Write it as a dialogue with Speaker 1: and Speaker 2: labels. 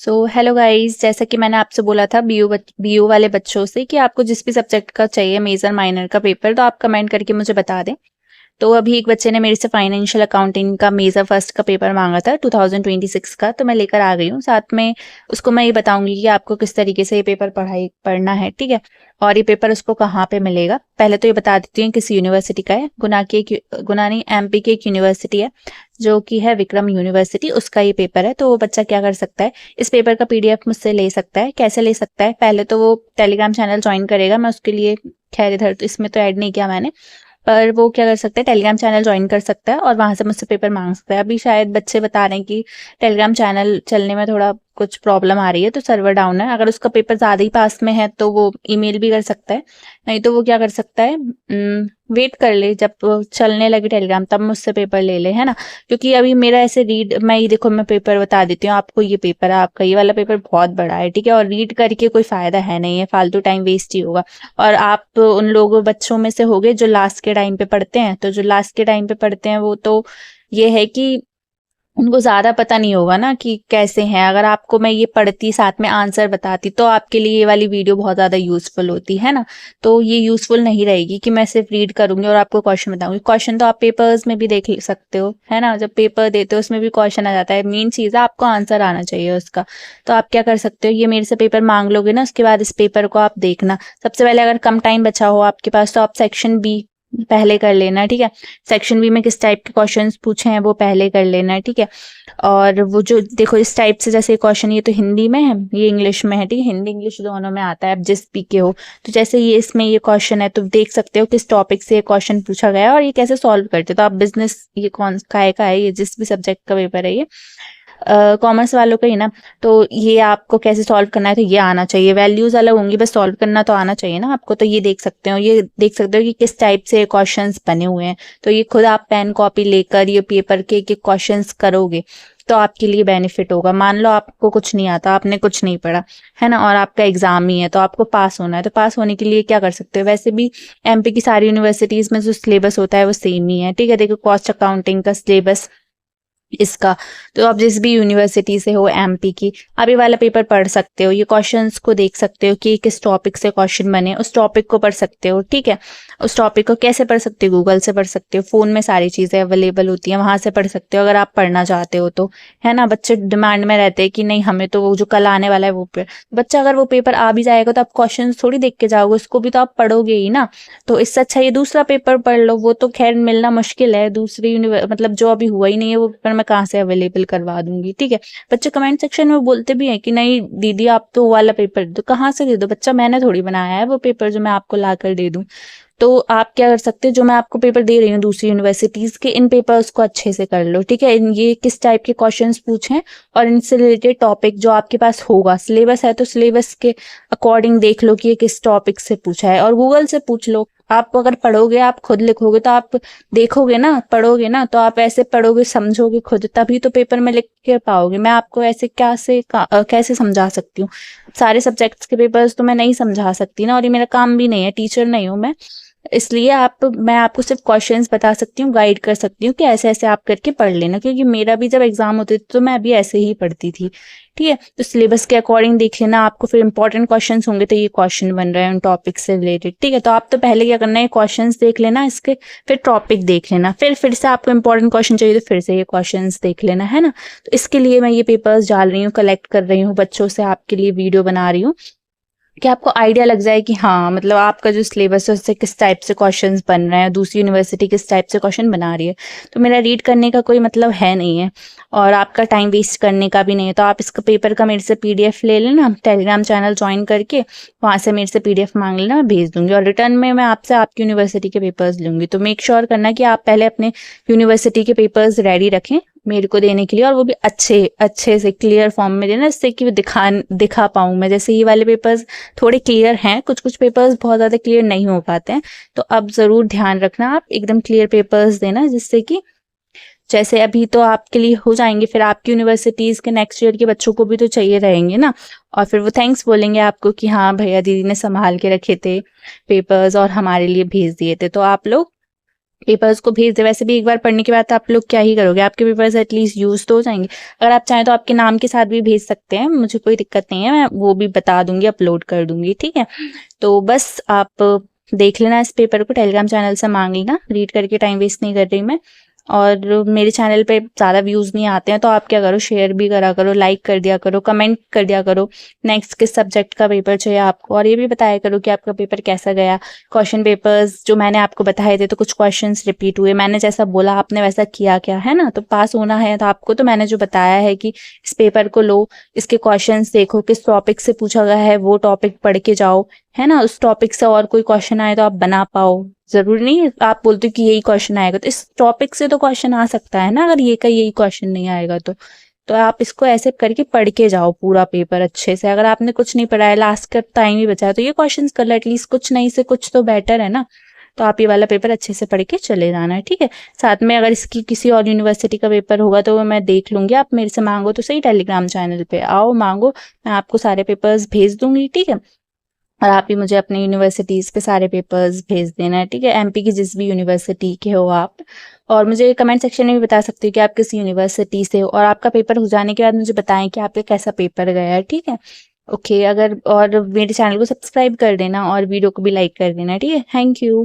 Speaker 1: Hello guys, जैसा कि मैंने आपसे बोला था बीओ वाले बच्चों से कि आपको जिस भी सब्जेक्ट का चाहिए मेजर माइनर का पेपर, तो आप कमेंट करके मुझे बता दें। तो अभी एक बच्चे ने मेरे से फाइनेंशियल अकाउंटिंग का मेजर फर्स्ट का पेपर मांगा था 2026 का, तो मैं लेकर आ गई हूँ। साथ में उसको मैं ये बताऊंगी कि आपको किस तरीके से ये पेपर पढ़ना है, ठीक है। और ये पेपर उसको कहाँ पे मिलेगा, पहले तो ये बता देती हूँ किस यूनिवर्सिटी का है। गुना नहीं, एमपी की एक यूनिवर्सिटी है जो कि है विक्रम यूनिवर्सिटी, उसका ये पेपर है। तो वो बच्चा क्या कर सकता है, इस पेपर का पीडीएफ मुझसे ले सकता है। कैसे ले सकता है, पहले तो वो टेलीग्राम चैनल ज्वाइन करेगा। मैं उसके लिए खैर इधर तो इसमें तो ऐड नहीं किया मैंने, पर वो क्या कर सकता है, टेलीग्राम चैनल ज्वाइन कर सकता है और वहां से मुझसे पेपर मांग सकता है। अभी शायद बच्चे बता रहे हैं कि टेलीग्राम चैनल चलने में थोड़ा कुछ प्रॉब्लम आ रही है, तो सर्वर डाउन है। अगर उसका पेपर ज्यादा ही पास में है तो वो ईमेल भी कर सकता है, नहीं तो वो क्या कर सकता है, वेट कर ले जब वो चलने लगे टेलीग्राम, तब मुझसे पेपर ले ले, है ना। क्योंकि अभी मेरा ऐसे मैं ये देखो, मैं पेपर बता देती हूँ आपको। ये पेपर है आपका, ये वाला पेपर बहुत बड़ा है, ठीक है। और रीड करके कोई फायदा है नहीं है, फालतू टाइम वेस्ट ही होगा। और आप उन लोगों बच्चों में से होगे जो लास्ट के टाइम पे पढ़ते हैं, तो जो लास्ट के टाइम पे पढ़ते हैं वो तो ये है कि उनको ज्यादा पता नहीं होगा ना कि कैसे हैं। अगर आपको मैं ये पढ़ती साथ में आंसर बताती तो आपके लिए ये वाली वीडियो बहुत ज्यादा यूजफुल होती है ना। तो ये यूजफुल नहीं रहेगी कि मैं सिर्फ रीड करूंगी और आपको क्वेश्चन बताऊंगी। क्वेश्चन तो आप पेपर्स में भी देख सकते हो, है ना। जब पेपर देते हो उसमें भी क्वेश्चन आ जाता है, मेन चीज है आपको आंसर आना चाहिए उसका। तो आप क्या कर सकते हो, ये मेरे से पेपर मांग लोगे ना, उसके बाद इस पेपर को आप देखना। सबसे पहले अगर कम टाइम बचा हो आपके पास तो आप सेक्शन बी पहले कर लेना, ठीक है। सेक्शन बी में किस टाइप के क्वेश्चंस पूछे हैं वो पहले कर लेना, ठीक है। और वो जो देखो इस टाइप से, जैसे क्वेश्चन ये तो हिंदी में है, ये इंग्लिश में है, ठीक है। हिंदी इंग्लिश दोनों में आता है, आप जिस पी के हो। तो जैसे ये इसमें ये क्वेश्चन है तो देख सकते हो किस टॉपिक से ये क्वेश्चन पूछा गया है और ये कैसे सॉल्व करते हो। तो आप बिजनेस, ये कौन काय का है, ये जिस भी सब्जेक्ट का पेपर है ये कॉमर्स वालों का ही ना। तो ये आपको कैसे सॉल्व करना है तो ये आना चाहिए। वैल्यूज अलग होंगी, बस सॉल्व करना तो आना चाहिए ना आपको। तो ये देख सकते हो, ये देख सकते हो कि किस टाइप से क्वेश्चंस बने हुए हैं। तो ये खुद आप पेन कॉपी लेकर ये पेपर के क्वेश्चंस करोगे तो आपके लिए बेनिफिट होगा। मान लो आपको कुछ नहीं आता, आपने कुछ नहीं पढ़ा, है ना, और आपका एग्जाम ही है, तो आपको पास होना है। तो पास होने के लिए क्या कर सकते हो, वैसे भी एमपी की सारी यूनिवर्सिटीज में जो सिलेबस होता है वो सेम ही है, ठीक है। देखो कॉस्ट अकाउंटिंग का सिलेबस इसका, तो आप जिस भी यूनिवर्सिटी से हो एमपी की, आप ये वाला पेपर पढ़ सकते हो। ये क्वेश्चंस को देख सकते हो कि किस टॉपिक से क्वेश्चन बने, उस टॉपिक को पढ़ सकते हो, ठीक है। उस टॉपिक को कैसे पढ़ सकते हो, गूगल से पढ़ सकते हो, फोन में सारी चीजें अवेलेबल होती हैं, वहां से पढ़ सकते हो अगर आप पढ़ना चाहते हो तो, है ना। बच्चे डिमांड में रहते हैं कि नहीं हमें तो वो जो कल आने वाला है वो बच्चा अगर वो पेपर आ भी जाएगा तो आप क्वेश्चन थोड़ी देख के जाओगे, उसको भी तो आप पढ़ोगे ही ना। तो इससे अच्छा ये दूसरा पेपर पढ़ लो। वो तो खैर मिलना मुश्किल है, दूसरी मतलब जो अभी हुआ ही नहीं है वो पेपर मैं कहाँ से अवेलेबल करवा दूंगी, ठीक है। बच्चे कमेंट सेक्शन में बोलते भी हैं कि नहीं दीदी आप तो वो वाला पेपर दो। कहाँ से दे दो, बच्चा मैंने थोड़ी बनाया है वो पेपर जो मैं आपको ला कर दे दूं। तो आप क्या कर सकते हो, जो मैं आपको पेपर दे रही हूँ दूसरी यूनिवर्सिटीज के, इन पेपर्स को अच्छे से कर लो, ठीक है। ये किस टाइप के क्वेश्चंस पूछे और इनसे रिलेटेड टॉपिक जो आपके पास होगा, सिलेबस है तो सिलेबस के अकॉर्डिंग देख लो कि ये किस टॉपिक से पूछा है, और गूगल से पूछ लो। आप अगर पढ़ोगे, आप खुद लिखोगे तो आप देखोगे ना, पढ़ोगे ना, तो आप ऐसे पढ़ोगे समझोगे खुद, तभी तो पेपर में लिख के पाओगे। मैं आपको ऐसे कैसे समझा सकती हूँ। सारे सब्जेक्ट्स के पेपर्स तो मैं नहीं समझा सकती ना, और ये मेरा काम भी नहीं है, टीचर नहीं हूँ मैं। इसलिए मैं आपको सिर्फ क्वेश्चंस बता सकती हूँ, गाइड कर सकती हूँ कि ऐसे ऐसे आप करके पढ़ लेना। क्योंकि मेरा भी जब एग्जाम होते थे तो मैं अभी ऐसे ही पढ़ती थी, ठीक है। तो सिलेबस के अकॉर्डिंग देख लेना आपको, फिर इंपॉर्टेंट क्वेश्चंस होंगे तो ये क्वेश्चन बन रहे हैं उन टॉपिक से रिलेटेड, ठीक है। तो आप तो पहले क्या करना है, क्वेश्चंस देख लेना इसके, फिर टॉपिक देख लेना, फिर से आपको इंपॉर्टेंट क्वेश्चन चाहिए तो फिर से ये क्वेश्चंस देख लेना, है ना। तो इसके लिए मैं ये पेपर्स डाल रही हूँ, कलेक्ट कर रही हूँ बच्चों से, आपके लिए वीडियो बना रही हूँ कि आपको आइडिया लग जाए कि हाँ मतलब आपका जो सिलेबस है उससे किस टाइप से क्वेश्चंस बन रहे हैं, दूसरी यूनिवर्सिटी किस टाइप से क्वेश्चन बना रही है। तो मेरा रीड करने का कोई मतलब है नहीं है और आपका टाइम वेस्ट करने का भी नहीं है। तो आप इसका पेपर का मेरे से पीडीएफ ले लेना, टेलीग्राम चैनल ज्वाइन करके वहाँ से मेरे से पीडीएफ मांग लेना, मैं भेज दूंगी। और रिटर्न में मैं आपसे आपकी यूनिवर्सिटी के पेपर्स लूंगी। तो मेक श्योर करना कि आप पहले अपने यूनिवर्सिटी के पेपर्स रेडी रखें मेरे को देने के लिए, और वो भी अच्छे अच्छे से क्लियर फॉर्म में देना, जिससे कि वो दिखा पाऊँ मैं। जैसे ये वाले पेपर्स थोड़े क्लियर हैं, कुछ कुछ पेपर्स बहुत ज़्यादा क्लियर नहीं हो पाते हैं। तो अब ज़रूर ध्यान रखना, आप एकदम क्लियर पेपर्स देना, जिससे कि जैसे अभी तो आपके लिए हो जाएंगे, फिर आपकी यूनिवर्सिटीज़ के नेक्स्ट ईयर के बच्चों को भी तो चाहिए रहेंगे ना। और फिर वो थैंक्स बोलेंगे आपको कि हाँ भैया दीदी ने संभाल के रखे थे पेपर्स और हमारे लिए भेज दिए थे। तो आप लोग पेपर्स को भेज दे। वैसे भी एक बार पढ़ने के बाद आप लोग क्या ही करोगे, आपके पेपर्स एटलीस्ट यूज तो हो जाएंगे। अगर आप चाहें तो आपके नाम के साथ भी भेज सकते हैं, मुझे कोई दिक्कत नहीं है, मैं वो भी बता दूंगी, अपलोड कर दूंगी, ठीक है। तो बस आप देख लेना इस पेपर को, टेलीग्राम चैनल से मांग लेना, रीड करके टाइम वेस्ट नहीं कर रही मैं। और मेरे चैनल पे ज़्यादा व्यूज़ नहीं आते हैं तो आप क्या करो, शेयर भी करा करो, लाइक कर दिया करो, कमेंट कर दिया करो नेक्स्ट किस सब्जेक्ट का पेपर चाहिए आपको, और ये भी बताया करो कि आपका पेपर कैसा गया। क्वेश्चन पेपर्स जो मैंने आपको बताए थे तो कुछ क्वेश्चंस रिपीट हुए, मैंने जैसा बोला आपने वैसा किया क्या, है ना। तो पास होना है तो आपको, तो मैंने जो बताया है कि इस पेपर को लो, इसके क्वेश्चंस देखो, किस टॉपिक से पूछा गया है वो टॉपिक पढ़ के जाओ, है ना। उस टॉपिक से और कोई क्वेश्चन आए तो आप बना पाओ। जरूरी नहीं है आप बोलते हो कि यही क्वेश्चन आएगा, तो इस टॉपिक से तो क्वेश्चन आ सकता है ना, अगर ये का यही क्वेश्चन नहीं आएगा तो आप इसको ऐसे करके पढ़ के जाओ पूरा पेपर अच्छे से। अगर आपने कुछ नहीं पढ़ा है, लास्ट का टाइम ही बचा है, तो ये क्वेश्चंस कर लो एटलीस्ट, कुछ नहीं से कुछ तो बेटर है ना। तो आप ये वाला पेपर अच्छे से पढ़ के चले जाना है, ठीक है। साथ में अगर इसकी किसी और यूनिवर्सिटी का पेपर होगा तो वो मैं देख लूंगी, आप मेरे से मांगो तो सही, टेलीग्राम चैनल पे आओ मांगो, मैं आपको सारे पेपर्स भेज दूंगी, ठीक है। और आप ही मुझे अपने यूनिवर्सिटीज़ पे सारे पेपर्स भेज देना है, ठीक है। एमपी की जिस भी यूनिवर्सिटी के हो आप, और मुझे कमेंट सेक्शन में भी बता सकते हो कि आप किस यूनिवर्सिटी से हो, और आपका पेपर हो जाने के बाद मुझे बताएं कि आपका कैसा पेपर गया है, ठीक है। ओके, अगर और मेरे चैनल को सब्सक्राइब कर देना और वीडियो को भी लाइक कर देना, ठीक है। Thank you.